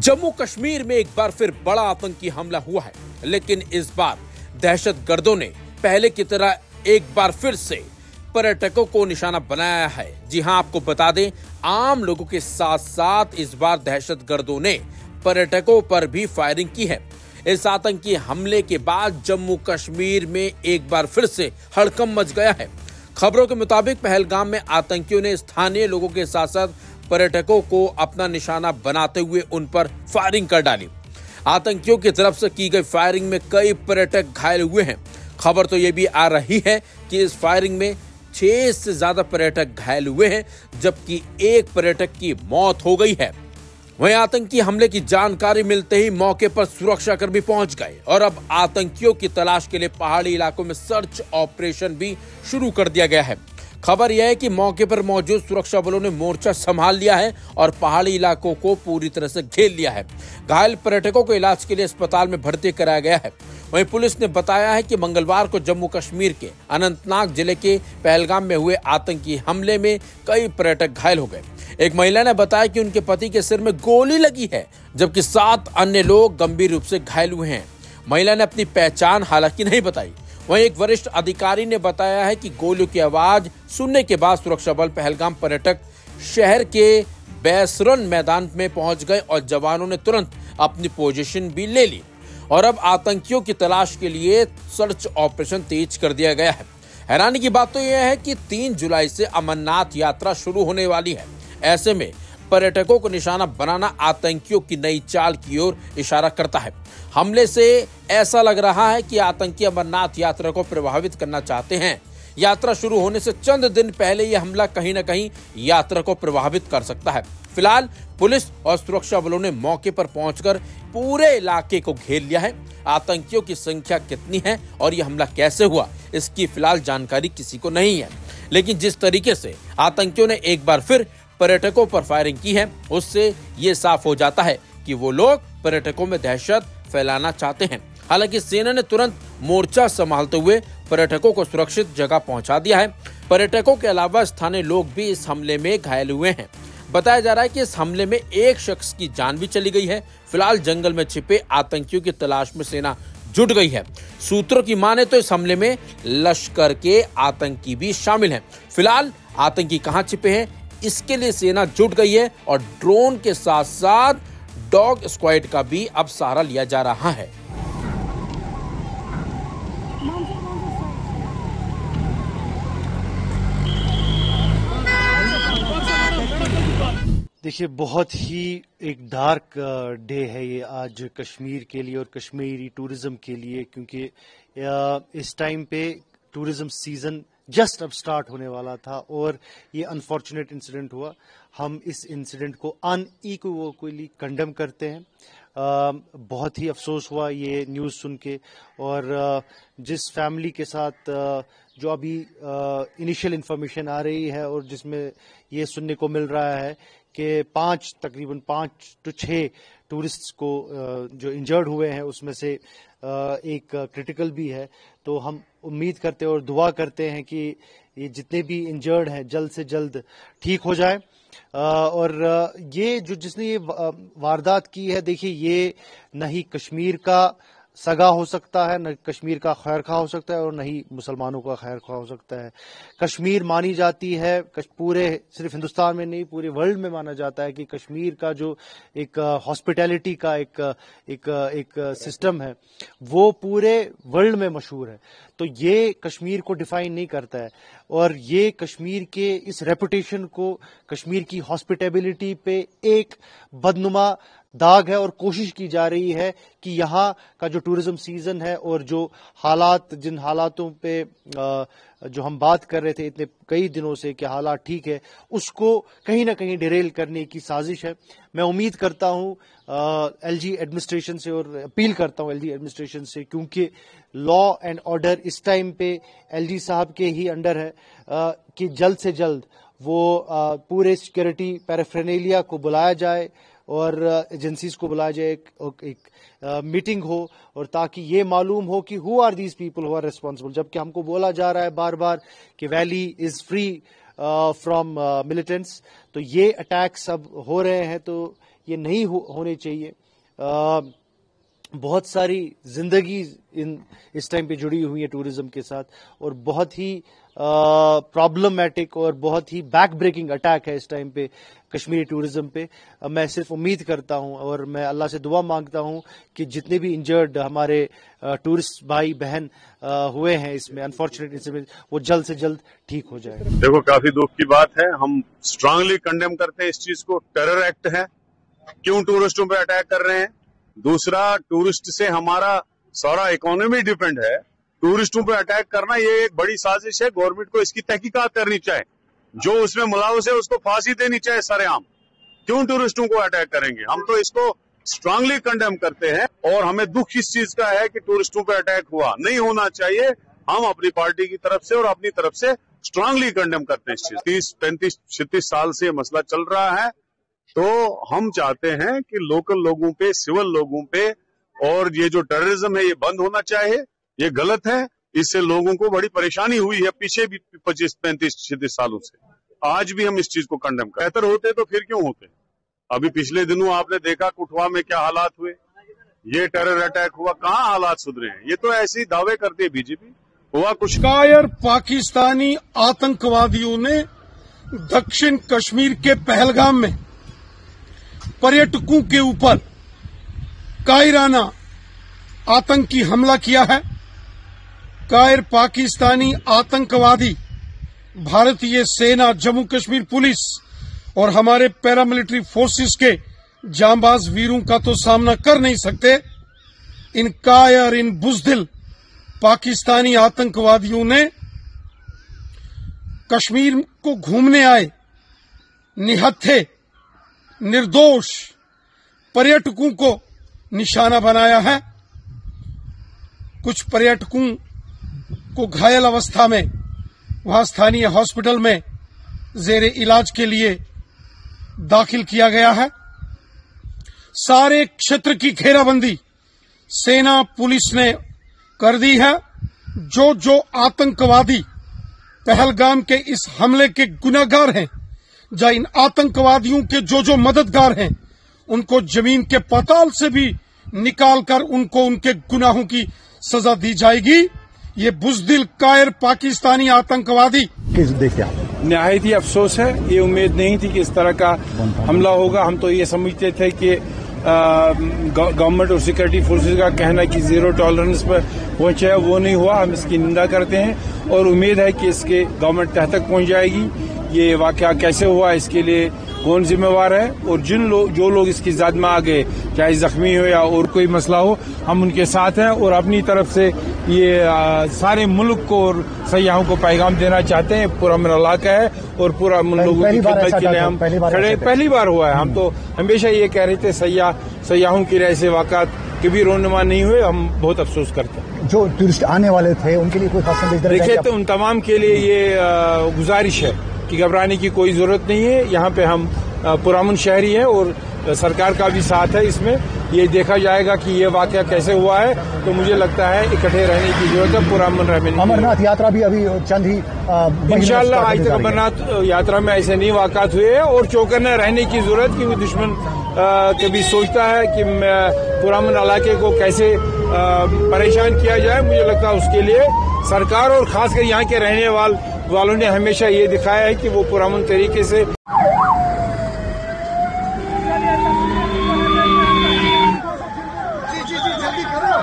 जम्मू कश्मीर में एक बार फिर बड़ा आतंकी हमला हुआ है, लेकिन इस बार दहशतगर्दों ने पहले की तरह एक बार फिर से पर्यटकों को निशाना बनाया है। जी हां, आपको बता दें, आम लोगों के साथ साथ इस बार दहशतगर्दों ने पर्यटकों पर भी फायरिंग की है। इस आतंकी हमले के बाद जम्मू कश्मीर में एक बार फिर से हड़कंप मच गया है। खबरों के मुताबिक पहलगाम में आतंकियों ने स्थानीय लोगों के साथ साथ पर्यटकों को अपना निशाना बनाते हुए उन पर फायरिंग कर डाली। आतंकियों की तरफ से की गई फायरिंग में कई पर्यटक घायल हुए हैं। खबर तो ये भी आ रही है कि इस फायरिंग में 6 से ज्यादा पर्यटक घायल हुए हैं, जबकि एक पर्यटक की मौत हो गई है। वहीं आतंकी हमले की जानकारी मिलते ही मौके पर सुरक्षाकर्मी पहुंच गए और अब आतंकियों की तलाश के लिए पहाड़ी इलाकों में सर्च ऑपरेशन भी शुरू कर दिया गया है। खबर यह है कि मौके पर मौजूद सुरक्षा बलों ने मोर्चा संभाल लिया है और पहाड़ी इलाकों को पूरी तरह से घेर लिया है। घायल पर्यटकों को इलाज के लिए अस्पताल में भर्ती कराया गया है। वहीं पुलिस ने बताया है कि मंगलवार को जम्मू कश्मीर के अनंतनाग जिले के पहलगाम में हुए आतंकी हमले में कई पर्यटक घायल हो गए। एक महिला ने बताया कि उनके पति के सिर में गोली लगी है, जबकि 7 अन्य लोग गंभीर रूप से घायल हुए हैं। महिला ने अपनी पहचान हालांकि नहीं बताई। वहीं एक वरिष्ठ अधिकारी ने बताया है कि गोलियों की आवाज सुनने के बाद सुरक्षा बल पहलगाम पर्यटक शहर के बैसरन मैदान में पहुंच गए और जवानों ने तुरंत अपनी पोजीशन भी ले ली और अब आतंकियों की तलाश के लिए सर्च ऑपरेशन तेज कर दिया गया है। हैरानी की बात तो यह है कि 3 जुलाई से अमरनाथ यात्रा शुरू होने वाली है। ऐसे में पर्यटकों को निशाना बनाना आतंकियों की नई चाल की ओर इशारा करता है। हमले से ऐसा लग रहा है कि आतंकी अमरनाथ यात्रा को प्रभावित करना चाहते हैं। यात्रा शुरू होने से चंद दिन पहले यह हमला कहीं न कहीं यात्रा को प्रभावित कर सकता है। फिलहाल पुलिस और सुरक्षा बलों ने मौके पर पहुंचकर पूरे इलाके को घेर लिया है। आतंकियों की संख्या कितनी है और यह हमला कैसे हुआ, इसकी फिलहाल जानकारी किसी को नहीं है। लेकिन जिस तरीके से आतंकियों ने एक बार फिर पर्यटकों पर फायरिंग की है, उससे ये साफ हो जाता है कि वो लोग पर्यटकों में दहशत फैलाना चाहते हैं। हालांकि सेना ने तुरंत मोर्चा संभालते हुए पर्यटकों को सुरक्षित जगह पहुंचा दिया है। पर्यटकों के अलावा स्थानीय लोग भी इस हमले में घायल हुए हैं। बताया जा रहा है कि इस हमले में एक शख्स की जान भी चली गई है। फिलहाल जंगल में छिपे आतंकियों की तलाश में सेना जुट गई है। सूत्रों की माने तो इस हमले में लश्कर के आतंकी भी शामिल हैं। फिलहाल आतंकी कहां छिपे हैं, इसके लिए सेना जुट गई है और ड्रोन के साथ साथ डॉग स्क्वाड का भी अब सहारा लिया जा रहा है। देखिए, बहुत ही एक डार्क डे है ये आज कश्मीर के लिए और कश्मीरी टूरिज्म के लिए, क्योंकि इस टाइम पे टूरिज्म सीजन जस्ट अब स्टार्ट होने वाला था और ये अनफॉर्चुनेट इंसिडेंट हुआ। हम इस इंसिडेंट को अनइक्विवोकली कंडेम करते हैं। बहुत ही अफसोस हुआ ये न्यूज़ सुन के, और जिस फैमिली के साथ जो अभी इनिशियल इंफॉर्मेशन आ रही है और जिसमें ये सुनने को मिल रहा है कि तकरीबन 5 to 6 टूरिस्ट्स को जो इंजर्ड हुए हैं, उसमें से एक क्रिटिकल भी है। तो हम उम्मीद करते हैं और दुआ करते हैं कि ये जितने भी इंजर्ड हैं जल्द से जल्द ठीक हो जाए। और ये जिसने ये वारदात की है, देखिए, ये न ही कश्मीर का सगा हो सकता है, न कश्मीर का खैर खा हो सकता है और न ही मुसलमानों का खैर खा हो सकता है। कश्मीर मानी जाती है, पूरे सिर्फ हिंदुस्तान में नहीं पूरे वर्ल्ड में माना जाता है कि कश्मीर का जो एक हॉस्पिटैलिटी का एक सिस्टम है वो पूरे वर्ल्ड में मशहूर है। तो ये कश्मीर को डिफाइन नहीं करता है और ये कश्मीर के इस रेपुटेशन को, कश्मीर की हॉस्पिटैलिटी पे एक बदनुमा दाग है और कोशिश की जा रही है कि यहाँ का जो टूरिज्म सीजन है और जो हालात, जिन हालातों पे जो हम बात कर रहे थे इतने कई दिनों से कि हालात ठीक है, उसको कहीं ना कहीं डिरेल करने की साजिश है। मैं उम्मीद करता हूँ एलजी एडमिनिस्ट्रेशन से और अपील करता हूँ एलजी एडमिनिस्ट्रेशन से, क्योंकि लॉ एंड ऑर्डर इस टाइम पे एलजी साहब के ही अंडर है, कि जल्द से जल्द वो पूरे सिक्योरिटी पैराफर्नेलिया को बुलाया जाए और एजेंसीज को बुलाया जाए, एक मीटिंग हो, और ताकि ये मालूम हो कि who are these people who are responsible. जबकि हमको बोला जा रहा है बार बार कि valley is free from militants, तो ये अटैक्स अब हो रहे हैं। तो ये नहीं होने चाहिए। बहुत सारी जिंदगी इस टाइम पे जुड़ी हुई है टूरिज्म के साथ, और बहुत ही प्रॉब्लमेटिक और बहुत ही बैक ब्रेकिंग अटैक है इस टाइम पे कश्मीरी टूरिज्म पे। मैं सिर्फ उम्मीद करता हूं और मैं अल्लाह से दुआ मांगता हूं कि जितने भी इंजर्ड हमारे टूरिस्ट भाई बहन हुए हैं इसमें अनफॉर्चुनेट इंसिडेंट, वो जल्द से जल्द ठीक हो जाए। देखो, काफी दुख की बात है, हम स्ट्रांगली कंडेम करते हैं इस चीज को। टेरर एक्ट है, क्यों टूरिस्टों पे अटैक कर रहे हैं? दूसरा, टूरिस्ट से हमारा सारा इकोनॉमी डिपेंड है। टूरिस्टों पे अटैक करना ये एक बड़ी साजिश है। गवर्नमेंट को इसकी तहकीकात करनी चाहिए, जो उसमें मुलविस है उसको फांसी देनी चाहिए सरेआम। क्यों टूरिस्टों को अटैक करेंगे? हम तो इसको स्ट्रांगली कंडेम करते हैं और हमें दुख इस चीज का है कि टूरिस्टों पे अटैक हुआ, नहीं होना चाहिए। हम अपनी पार्टी की तरफ से और अपनी तरफ से स्ट्रांगली कंडेम करते हैं इस चीज। 30, 35, 36 साल से मसला चल रहा है, तो हम चाहते हैं कि लोकल लोगों पे, सिविल लोगों पे, और ये जो टेररिज्म है ये बंद होना चाहिए। ये गलत है, इससे लोगों को बड़ी परेशानी हुई है पिछले भी 25, 35, 36 सालों से। आज भी हम इस चीज को कंडेम कर, बेहतर होते तो फिर क्यों होते? अभी पिछले दिनों आपने देखा कुटवा में क्या हालात हुए, ये टेरर अटैक हुआ, कहाँ हालात सुधरे हैं? ये तो ऐसे ही दावे करती है बीजेपी, हुआ कुछ। कायर पाकिस्तानी आतंकवादियों ने दक्षिण कश्मीर के पहलगाम में पर्यटकों के ऊपर कायराना आतंकी हमला किया है। कायर पाकिस्तानी आतंकवादी भारतीय सेना, जम्मू कश्मीर पुलिस और हमारे पैरामिलिट्री फोर्सेस के जांबाज वीरों का तो सामना कर नहीं सकते। इन कायर, इन बुज़दिल पाकिस्तानी आतंकवादियों ने कश्मीर को घूमने आए निहत्थे निर्दोष पर्यटकों को निशाना बनाया है। कुछ पर्यटकों को घायल अवस्था में वहां स्थानीय हॉस्पिटल में जेर इलाज के लिए दाखिल किया गया है। सारे क्षेत्र की घेराबंदी सेना पुलिस ने कर दी है। जो आतंकवादी पहलगाम के इस हमले के गुनहगार हैं, या इन आतंकवादियों के जो मददगार हैं, उनको जमीन के पाताल से भी निकालकर उनको उनके गुनाहों की सजा दी जाएगी। ये बुज़दिल कायर पाकिस्तानी आतंकवादी देखते हैं, निहायत ही अफसोस है। ये उम्मीद नहीं थी कि इस तरह का हमला होगा। हम तो ये समझते थे कि गवर्नमेंट और सिक्योरिटी फोर्सेज का कहना कि जीरो टॉलरेंस पर पहुंचे है, वो नहीं हुआ। हम इसकी निंदा करते हैं और उम्मीद है कि इसके गवर्नमेंट तह तक पहुंच जाएगी। ये वाकया कैसे हुआ, इसके लिए कौन जिम्मेवार है, और जो लोग इसकी ज़द में आ गए, चाहे जख्मी हो या और कोई मसला हो, हम उनके साथ हैं और अपनी तरफ से ये सारे मुल्क को और सयाहों को पैगाम देना चाहते हैं। पूरा मेरा इलाका है और पूरा लोगों की खिदमत के लिए हम खड़े। पहली बार हुआ है। हम तो हमेशा ये कह रहे थे सयाहों की राय से वाक़ात कभी रोनुमा नहीं हुए। हम बहुत अफसोस करते हैं। जो टूरिस्ट आने वाले थे उनके लिए कोई खास संदेश देना देखिए, तो उन तमाम के लिए ये गुजारिश है कि घबराने की कोई जरूरत नहीं है। यहाँ पे हम पुरामुन शहरी हैं और सरकार का भी साथ है इसमें। ये देखा जाएगा कि ये वाकया कैसे हुआ है, तो मुझे लगता है इकट्ठे रहने की जरूरत है, पुरामुन रहने की। अमरनाथ यात्रा भी अभी चंद ही इंशाल्लाह आज तक अमरनाथ यात्रा में ऐसे नहीं वाकयात हुए हैं, और चौकन्ना रहने की जरूरत, क्योंकि दुश्मन कभी सोचता है कि पुरामुन इलाके को कैसे परेशान किया जाए। मुझे लगता है उसके लिए सरकार और खासकर यहाँ के रहने वालों ने हमेशा ये दिखाया है कि वो पुरामुन तरीके से जल्दी करो।